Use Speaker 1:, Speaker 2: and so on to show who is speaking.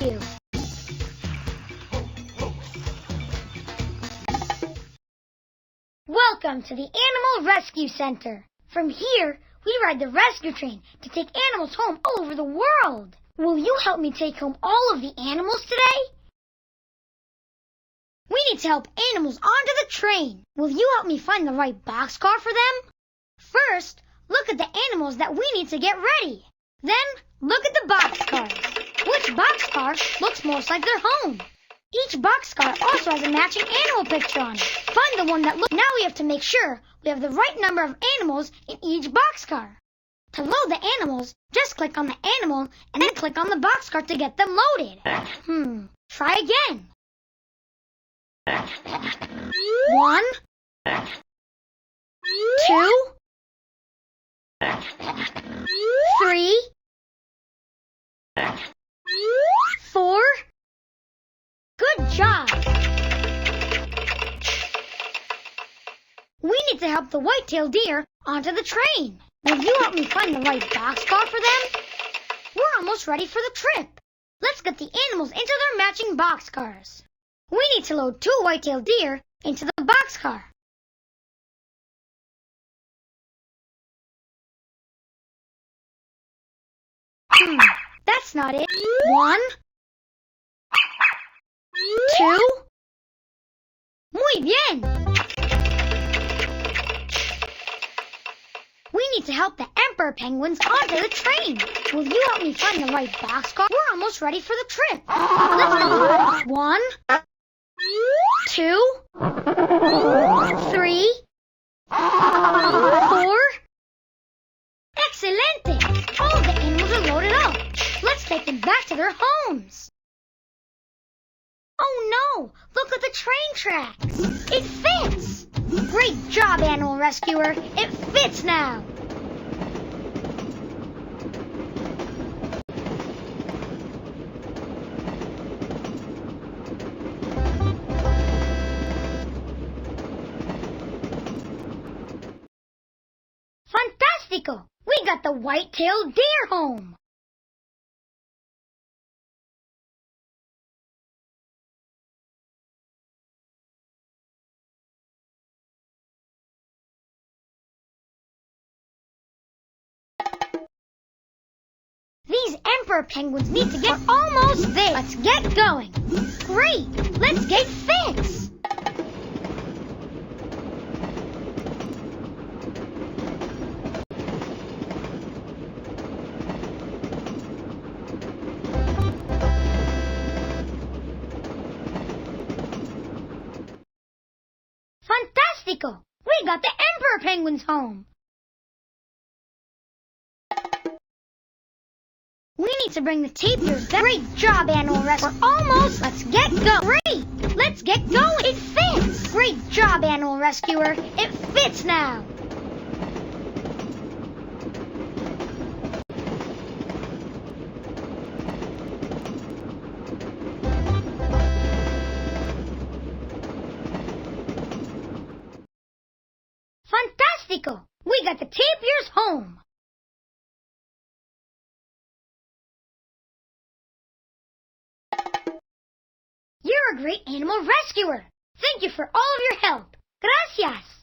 Speaker 1: Rescue. Welcome to the Animal Rescue Center. From here, we ride the rescue train to take animals home all over the world. Will you help me take home all of the animals today? We need to help animals onto the train. Will you help me find the right boxcar for them? First, look at the animals that we need to get ready. Then, look at the boxcars. Which boxcar looks most like their home? Each boxcar also has a matching animal picture on it. Find the one that looks. Now we have to make sure we have the right number of animals in each boxcar. To load the animals, just click on the animal and then click on the boxcar to get them loaded. Try again. 1, 2, 3, 4. Good job! We need to help the white-tailed deer onto the train. Will you help me find the right boxcar for them? We're almost ready for the trip. Let's get the animals into their matching boxcars. We need to load 2 white-tailed deer into the boxcar. That's not it. 1, 2. Muy bien. We need to help the emperor penguins onto the train. Will you help me find the right boxcar? We're almost ready for the trip. Let's go. 1, 2, 3, 4. Excelente! All the animals are loaded up. Let's take them back to their homes. Oh no! Look at the train tracks! It fits! Great job, Animal Rescuer! It fits now! Fantastico! We got the white-tailed deer home! These emperor penguins need to get almost there. Let's get going. Great! Let's get fixed! Fantastico! We got the emperor penguins home! We need to bring the tapirs back. Great job, Animal Rescue. We're almost. Let's get going. Great. Let's get going. It fits. Great job, Animal Rescuer. It fits now. Fantastico. We got the tapirs home. You're a great animal rescuer. Thank you for all of your help. Gracias.